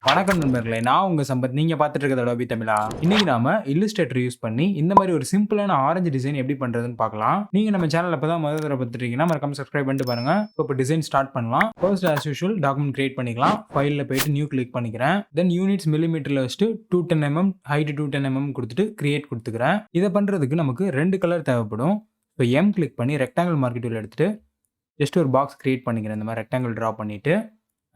வணக்கம் நண்பர்களே! நான் உங்க சம்பத். நீங்க பார்த்துட்டு இருக்கிறது Adobe தமிழா. இன்னைக்கு நாம Illustrator யூஸ் பண்ணி இந்த மாரி ஒரு சிம்பிளான ஆரஞ்சு டிசைன் எப்படி பண்றதுன்னு பார்க்கலாம். நீங்க நம்ம சேனல்ல இப்பதான் முதல் தடவ பார்த்துட்டு இருக்கீங்கன்னா, மறக்காம சப்ஸ்கிரைப் பண்ணிட்டு பாருங்க. இப்போ டிசைன் ஸ்டார்ட் பண்ணலாம். First as usual document create பண்ணிக்கலாம். ஃபைல்ல போயிட்டு நியூ கிளிக் பண்ணிக்கிறேன். தென் யூனிட்ஸ் மில்லிமீட்டர்ல வச்சுட்டு 210 mm ஹைட் 210 mm குடுத்துட்டு கிரியேட் குடுத்துக்கிறேன். இத பண்றதுக்கு நமக்கு 2 கலர் தேவைப்படும். இப்போ M கிளிக் பண்ணி ரெக்டாங்கில் மார்க்கர் டூல் எடுத்துட்டு ஜஸ்ட் ஒரு பாக்ஸ் கிரியேட் பண்ணிக்கிறேன். இந்த மாரி ரெக்டாங்கில் டிரா பண்ணிட்டு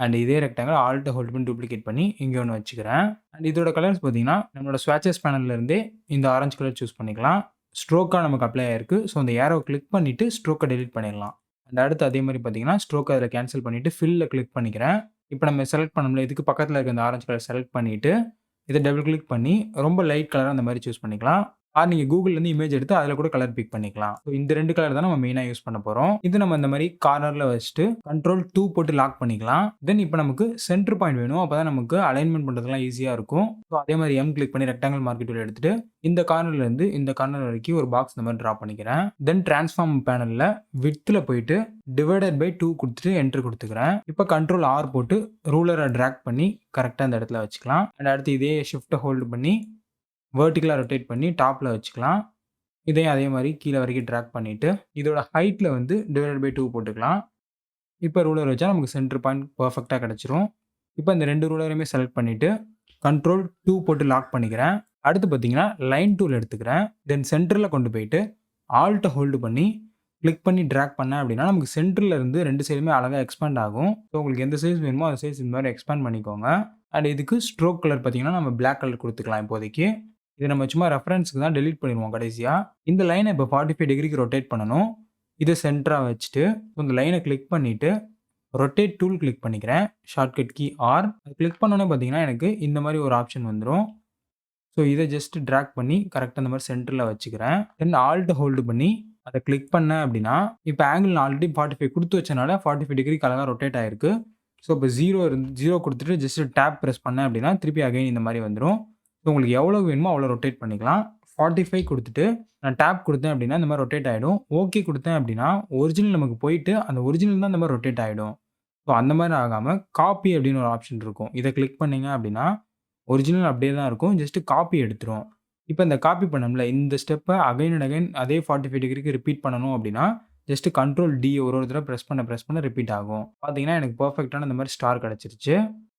அண்ட் இதே ரெக்டாங்கில் ஆல்ட் ஹோல்ட் பண்ணி டூப்ளிகேட் பண்ணி இங்கே ஒன்று வச்சுக்கிறேன். அண்ட் இதோட கலர்ஸ் பார்த்தீங்கன்னா நம்மளோட ஸ்வாட்சஸ் பேனல்ல இருந்தே இந்த ஆரஞ்சு கலர் சூஸ் பண்ணிக்கலாம். ஸ்ட்ரோக்காக நமக்கு அப்ளை ஆயிருக்கு. ஸோ அந்த ஏரோ கிளிக் பண்ணிட்டு ஸ்ட்ரோக்கை டெலிட் பண்ணிடலாம். அண்ட் அடுத்து அதே மாதிரி பார்த்தீங்கன்னா ஸ்ட்ரோக் அதில் கேன்சல் பண்ணிட்டு ஃபில்ல கிளிக் பண்ணிக்கிறேன். இப்போ நம்ம செலக்ட் பண்ணோம்ல, இதுக்கு பக்கத்தில் இருக்க இந்த ஆரஞ்சு கலர் செலக்ட் பண்ணிட்டு இதை டபுள் கிளிக் பண்ணி ரொம்ப லைட் கலராக அந்த மாதிரி சூஸ் பண்ணிக்கலாம். நீங்க கூகுள்லேருந்து இமேஜ் எடுத்து அதில் கூட கலர் பிக் பண்ணிக்கலாம். ஸோ இந்த 2 கலர் தான் நம்ம மெயினாக யூஸ் பண்ண போகிறோம். இது நம்ம இந்த மாதிரி கார்னரில் வச்சுட்டு Ctrl+2 போட்டு லாக் பண்ணிக்கலாம். தென் இப்போ நமக்கு சென்டர் பாயிண்ட் வேணும். அப்போ தான் நமக்கு அலைன்மெண்ட் பண்ணுறதுலாம் ஈஸியாக இருக்கும். ஸோ அதே மாதிரி M கிளிக் பண்ணி ரெக்டாங்கிள் மார்க்கர் டூல் எடுத்துட்டு இந்த கார்னர்லேருந்து இந்த கார்னர் வரைக்கும் ஒரு பாக்ஸ் இந்த மாதிரி ட்ரா பண்ணிக்கிறேன். தென் டிரான்ஸ்ஃபார்ம் பேனலில் வித்தில் போயிட்டு டிவைடட் பை 2 கொடுத்துட்டு என்ட்ரு கொடுத்துக்கிறேன். இப்போ Ctrl+R போட்டு ரூலரை ட்ராக் பண்ணி கரெக்டாக இந்த இடத்துல வச்சுக்கலாம். அண்ட் அடுத்து இதே ஷிஃப்ட்டை ஹோல்டு பண்ணி வெர்டிகலா ரொட்டேட் பண்ணி டாப்ல வச்சுக்கலாம். இதையும் அதே மாதிரி கீழே வரைக்கும் ட்ராக் பண்ணிட்டு இதோட ஹைட்ல வந்து டிவைடட் பை 2 போட்டுக்கலாம். இப்போ ரூலர் வச்சா நமக்கு சென்டர் பாயிண்ட் பெர்ஃபெக்ட்டா கிடைச்சிரும். இப்போ இந்த 2 ரூலரையுமே செலக்ட் பண்ணிட்டு Ctrl+2 போட்டு லாக் பண்ணிக்கிறேன். அடுத்து பார்த்தீங்கன்னா லைன் டூல் எடுத்துக்கிறேன். தென் சென்டர்ல கொண்டு போயிட்டு ஆல்ட்ட ஹோல்டு பண்ணி கிளிக் பண்ணி ட்ராக் பண்ணேன் அப்படின்னா நமக்கு சென்டர்ல இருந்து 2 சைடுமே அழகா எக்ஸ்பேண்ட் ஆகும். ஸோ உங்களுக்கு எந்த சைஸ் வேணுமோ அந்த சைஸ் இந்த மாதிரி எக்ஸ்பேண்ட் பண்ணிக்கோங்க. அண்ட் இதுக்கு ஸ்ட்ரோக் கலர் பார்த்தீங்கன்னா நம்ம பிளாக் கலர் கொடுத்துக்கலாம் இப்போதைக்கு. இதை நம்ம சும்மா ரெஃபரன்ஸ்க்கு தான் டெலீட் பண்ணிடுவோம் கடைசியா. இந்த லைனை இப்போ 45 டிகிரிக்கு ரொட்டேட் பண்ணணும். இதை சென்டரா வச்சுட்டு இந்த லைனை கிளிக் பண்ணிட்டு ரொட்டேட் டூல் கிளிக் பண்ணிக்கிறேன். Shortcut key R. கிளிக் பண்ணோன்னே பார்த்தீங்கன்னா எனக்கு இந்த மாதிரி ஒரு ஆப்ஷன் வந்துடும். ஸோ இதை ஜஸ்ட் ட்ராக் பண்ணி கரெக்டாக இந்த மாதிரி சென்டரில் வச்சுக்கிறேன். தென் ஆல்ட் ஹோல்டு பண்ணி அதை கிளிக் பண்ணேன் அப்படின்னா இப்போ ஆங்கிள் ஆல்ரெடி 45 கொடுத்து வச்சனால 45 டிகிரிக்கு அழகாக ரொட்டேட் ஆயிருக்கு. ஸோ இப்போ 0 கொடுத்துட்டு ஜஸ்ட் டேப் ப்ரெஸ் பண்ணேன் அப்படின்னா திருப்பி அகைன் இந்த மாதிரி வந்துடும். ஸோ உங்களுக்கு எவ்வளோ வேணுமோ அவ்வளோ ரொட்டேட் பண்ணிக்கலாம். 45 கொடுத்துட்டு நான் டேப் கொடுத்தேன் அப்படின்னா இந்த மாதிரி ரொட்டேட் ஆகிடும். ஓகே கொடுத்தேன் அப்படின்னா ஒரிஜினல் நமக்கு போயிட்டு அந்த ஒரிஜினல் தான் இந்த மாதிரி ரொட்டேட் ஆகிடும். ஸோ அந்த மாதிரி ஆகாமல் காப்பி அப்படின்னு ஒரு ஆப்ஷன் இருக்கும். இதை கிளிக் பண்ணீங்க அப்படின்னா ஒரிஜினல் அப்படியே தான் இருக்கும். ஜஸ்ட் காப்பி எடுத்துரும். இப்போ இந்த காப்பி பண்ணோம்ல, இந்த ஸ்டெப்பை அகைன் அண்ட் அகைன் அதே 45 டிகிரிக்கு ரிப்பீட் பண்ணணும் அப்படின்னா ஜஸ்ட் Ctrl+D ஒரு தடவை ப்ரெஸ் பண்ண ரிப்பீட் ஆகும். பார்த்தீங்கன்னா எனக்கு பெர்ஃபெக்டான இந்த மாதிரி ஸ்டார் கிடச்சிருச்சு.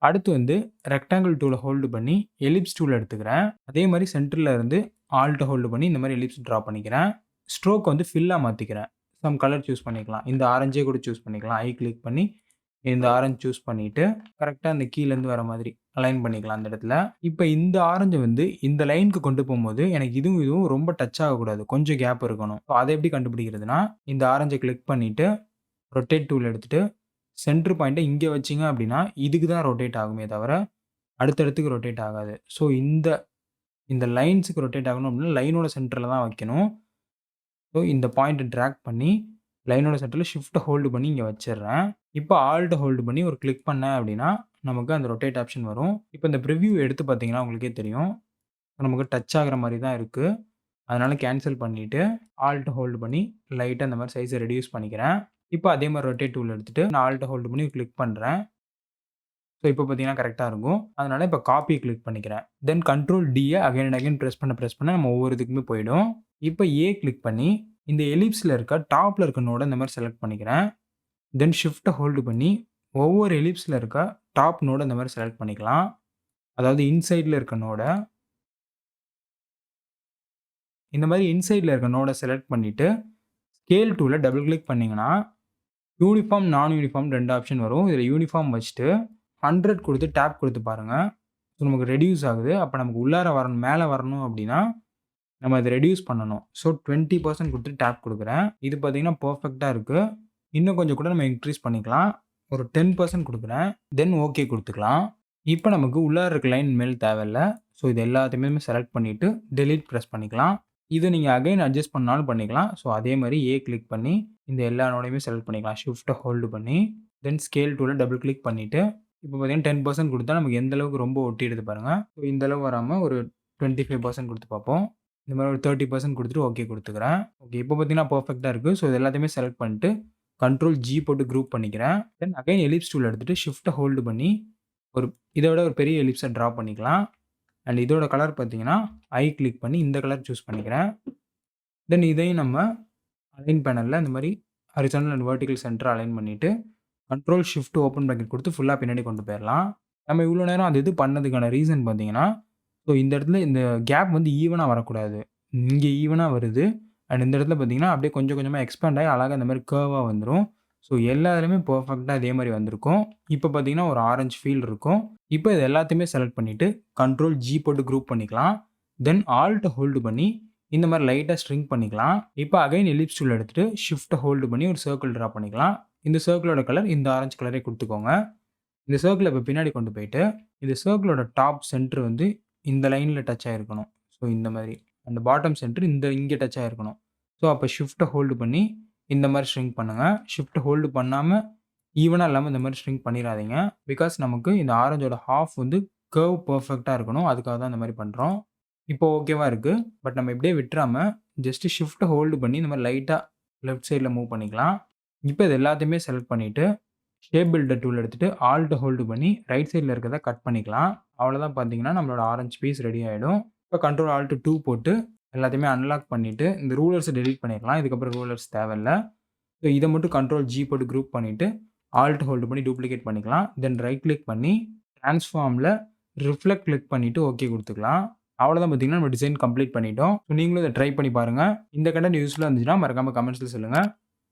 அடுத்து வந்து ரெக்டாங்கிள் டூலை ஹோல்டு பண்ணி எலிப்ஸ் டூல் எடுத்துக்கிறேன். அதே மாதிரி சென்டரில் இருந்து ஆல்ட்டை ஹோல்டு பண்ணி இந்த மாதிரி எலிப்ஸ் ட்ரா பண்ணிக்கிறேன். ஸ்ட்ரோக் வந்து ஃபில்லாக மாற்றிக்கிறேன். சம் கலர் சூஸ் பண்ணிக்கலாம். இந்த ஆரஞ்சே கூட சூஸ் பண்ணிக்கலாம். ஐ கிளிக் பண்ணி இந்த ஆரஞ்சு சூஸ் பண்ணிட்டு கரெக்டாக அந்த கீழேருந்து வர மாதிரி அலைன் பண்ணிக்கலாம் அந்த இடத்துல. இப்போ இந்த ஆரஞ்சை வந்து இந்த லைனுக்கு கொண்டு போகும்போது எனக்கு இதுவும் ரொம்ப டச் ஆகக்கூடாது. கொஞ்சம் கேப் இருக்கணும். ஸோ அதை எப்படி கண்டுபிடிக்கிறதுனா இந்த ஆரஞ்சை கிளிக் பண்ணிட்டு ரொட்டேட் டூல் எடுத்துட்டு சென்டர் பாயிண்ட்டை இங்கே வச்சிங்க அப்படின்னா இதுக்கு தான் ரொட்டேட் ஆகுமே தவிர அடுத்தடுத்துக்கு ரொட்டேட் ஆகாது. ஸோ இந்த லைன்ஸுக்கு ரொட்டேட் ஆகணும் அப்படின்னா லைனோட சென்டரில் தான் வைக்கணும். ஸோ இந்த பாயிண்ட்டை ட்ராக் பண்ணி லைனோட சென்டரில் ஷிஃப்ட்டை ஹோல்டு பண்ணி இங்கே வச்சிடுறேன். இப்போ ஆல்ட்டை ஹோல்டு பண்ணி ஒரு கிளிக் பண்ணேன் அப்படின்னா நமக்கு அந்த ரொட்டேட் ஆப்ஷன் வரும். இப்போ இந்த ப்ரிவ்யூ எடுத்து பார்த்தீங்கன்னா உங்களுக்கே தெரியும். நமக்கு டச் ஆகிற மாதிரி தான் இருக்குது. அதனால் கேன்சல் பண்ணிவிட்டு ஆல்ட்டை ஹோல்டு பண்ணி லைட்டாக இந்த மாதிரி சைஸை ரெடியூஸ் பண்ணிக்கிறேன். இப்போ அதே மாதிரி ரொட்டேட் டூல் எடுத்துகிட்டு நான் ஆல்ட்டை ஹோல்டு பண்ணி கிளிக் பண்ணுறேன். ஸோ இப்போ பார்த்தீங்கன்னா கரெக்டாக இருக்கும். அதனால் இப்போ காப்பி கிளிக் பண்ணிக்கிறேன். தென் Ctrl+Dயை அகைன் அண்ட் அகைன் ப்ரெஸ் பண்ண நம்ம ஒவ்வொரு இதுக்குமே போயிடும். இப்போ ஏ கிளிக் பண்ணி இந்த எலிப்ஸில் இருக்க டாப்பில் இருக்க நோடை இந்த மாதிரி செலக்ட் பண்ணிக்கிறேன். தென் ஷிஃப்ட்டை ஹோல்டு பண்ணி ஒவ்வொரு எலிப்ஸில் இருக்க டாப் நோடை இந்த மாதிரி செலக்ட் பண்ணிக்கலாம். அதாவது இன்சைடில் இருக்க நோடை இந்த மாதிரி இன்சைடில் இருக்க நோடை செலக்ட் பண்ணிவிட்டு ஸ்கேல் டூலை டபுள் கிளிக் பண்ணிங்கன்னா யூனிஃபார்ம் நான் யூனிஃபார்ம் 2 ஆப்ஷன் வரும். இதில் யூனிஃபார்ம் வச்சுட்டு 100 கொடுத்து டேப் கொடுத்து பாருங்கள். ஸோ நமக்கு ரெடியூஸ் ஆகுது. அப்போ நமக்கு உள்ளார வரணும், மேலே வரணும் அப்படின்னா நம்ம அதை ரெடியூஸ் பண்ணணும். ஸோ 20% கொடுத்து டேப் கொடுக்குறேன். இது பார்த்தீங்கன்னா பர்ஃபெக்டாக இருக்குது. இன்னும் கொஞ்சம் கூட நம்ம இன்க்ரீஸ் பண்ணிக்கலாம். ஒரு 10% கொடுக்குறேன். தென் ஓகே கொடுத்துக்கலாம். இப்போ நமக்கு உள்ளார இருக்க லைன் மேல் தேவையில்ல. ஸோ இது எல்லாத்தையுமே செலக்ட் பண்ணிவிட்டு டெலீட் ப்ரெஸ் பண்ணிக்கலாம். இதை நீங்கள் அகைன் அட்ஜஸ்ட் பண்ணாலும் பண்ணிக்கலாம். ஸோ அதே மாதிரி ஏ கிளிக் பண்ணி இந்த எல்லா நோடையுமே செலக்ட் பண்ணிக்கலாம். ஷிஃப்ட்டை ஹோல்டு பண்ணி தென் ஸ்கேல் டூலை டபுள் கிளிக் பண்ணிவிட்டு இப்போ பார்த்தீங்கன்னா 10% கொடுத்தா நமக்கு எந்த அளவுக்கு ரொம்ப ஒட்டிடுது பாருங்கள். ஸோ இந்த அளவு வராமல் ஒரு 25% கொடுத்து பார்ப்போம். இந்த மாதிரி ஒரு 30% கொடுத்துட்டு ஓகே கொடுத்துக்கிறேன். ஓகே இப்போ பார்த்தீங்கன்னா பர்ஃபெக்டாக இருக்குது. ஸோ இது எல்லாத்தையுமே செலக்ட் பண்ணிட்டு Ctrl+G போட்டு குரூப் பண்ணிக்கிறேன். தென் அகைன் எலிப்ஸ் டூல் எடுத்துகிட்டு ஷிஃப்ட்டை ஹோல்டு பண்ணி ஒரு இத விட ஒரு பெரிய எலிப்ஸை ட்ரா பண்ணிக்கலாம். அண்ட் இதோட கலர் பார்த்தீங்கன்னா, கிளிக் பண்ணி இந்த கலர் சூஸ் பண்ணிக்கிறேன். தென் இதையும் நம்ம அலைன் பேனல்ல இந்த மாரி horizontal and vertical center align பண்ணிட்டு, கண்ட்ரோல் ஷிஃப்ட் ஓப்பன் பிராக்கெட் குடுத்து ஃபுல்லா பின்னாடி கொண்டு போயிரலாம். நம்ம இவ்வளோ நேரம் அது இது பண்ணதுக்கான ரீசன் பார்த்தீங்கன்னா, ஸோ இந்த இடத்துல இந்த கேப் வந்து ஈவனா வரக்கூடாது. இங்க ஈவனா வருது. அண்ட் இந்த இடத்துல பார்த்தீங்கன்னா, அப்படியே கொஞ்சம் கொஞ்சமா எக்ஸ்பேண்ட் ஆயி அழகா இந்த மாரி கர்வா வந்துரும். ஸோ எல்லா இதுலயுமே பெர்ஃபெக்ட்டா இதே மாரி வந்திருக்கும். இப்ப பார்த்தீங்கன்னா, ஒரு ஆரஞ்சு ஃபீல் இருக்கும். இப்ப இது எல்லாத்தையுமே செலக்ட் பண்ணிட்டு, கண்ட்ரோல் ஜி போட்டு குரூப் பண்ணிக்கலாம். தென் ஆல்ட்ட ஹோல்டு பண்ணி, இந்த மாரி லைட்டா ஸ்ட்ரிங்க் பண்ணிக்கலாம். இப்ப அகைன் எலிப்ஸ் டூல் எடுத்துட்டு, ஷிஃப்ட்ட ஹோல்டு பண்ணி ஒரு சர்க்கிள் டிரா பண்ணிக்கலாம். இந்த சர்க்கிளோட கலர் இந்த ஆரஞ்சு கலரே குடுத்துக்கோங்க. இந்த சர்க்கிள இப்ப பின்னாடி கொண்டு போயிட்டு, இந்த சர்க்கிளோட டாப் சென்டர் வந்து இந்த லைன்ல டச் ஆயிருக்கணும். ஸோ இந்த மாரி. அந்த பாட்டம் சென்டர் இங்க டச் ஆயிருக்கணும். ஸோ அப்ப ஷிஃப்ட்ட ஹோல்டு பண்ணி இந்த மாரி ஷ்ரிங்க் பண்ணுங்க. ஷிஃப்ட் ஹோல்டு பண்ணாம ஈவனா இல்லாம இந்த மாரி ஷ்ரிங்க் பண்ணிறாதீங்க. பிகாஸ் நமக்கு இந்த ஆரஞ்சோட ஹால்ஃப் வந்து கர்வ் பெர்ஃபெக்ட்டா இருக்கணும். அதுக்காக தான் இந்த மாரி பண்றோம். இப்போ ஓகேவா இருக்கு. பட் நம்ம இப்படியே விட்டுறாம, ஜஸ்ட் ஷிஃப்ட்ட ஹோல்டு பண்ணி இந்த மாரி லைட்டா லெஃப்ட் சைட்ல மூவ் பண்ணிக்கலாம். இப்ப இது எல்லாத்தையுமே செலக்ட் பண்ணிட்டு, ஷேப் பில்டர் டூல் எடுத்துட்டு ஆல்ட்ட ஹோல்டு பண்ணி ரைட் சைட்ல இருக்கிறத கட் பண்ணிக்கலாம். அவ்வளோதான் பார்த்தீங்கன்னா, நம்மளோட ஆரஞ்சு பீஸ் ரெடி ஆயிடும். இப்ப கண்ட்ரோல் ஆல்ட் 2 போட்டு எல்லாத்தையுமே அன்லாக் பண்ணிட்டு, இந்த ரூலர்ஸ டெலீட் பண்ணிறலாம். இதுக்கப்புறம் ரூலர்ஸ் தேவையில்ல. ஸோ இத மட்டும் கண்ட்ரோல் ஜி போட்டு குரூப் பண்ணிட்டு, ஆல்ட் ஹோல்டு பண்ணி டூப்ளிகேட் பண்ணிக்கலாம். தென் ரைட் கிளிக் பண்ணி டிரான்ஸ்ஃபார்ம்ல ரிஃப்ளெக்ட் கிளிக் பண்ணிட்டு ஓகே குடுத்துக்கலாம். அவ்வளோதான் பார்த்தீங்கன்னா, நம்ம டிசைன் கம்ப்ளீட் பண்ணிட்டோம். ஸோ நீங்களும் இத ட்ரை பண்ணி பாருங்க. இந்த கன்டென்ட் யூஸ்ஃபுல்லா இருந்துச்சுன்னா மறக்காம கமெண்ட்ஸ்ல சொல்லுங்க.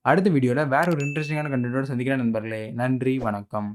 அடுத்த வீடியோல வேற ஒரு இன்ட்ரஸ்டிங்கான கன்டென்ட்டோட சந்திக்கிறேன் நண்பர்களே. நன்றி, வணக்கம்.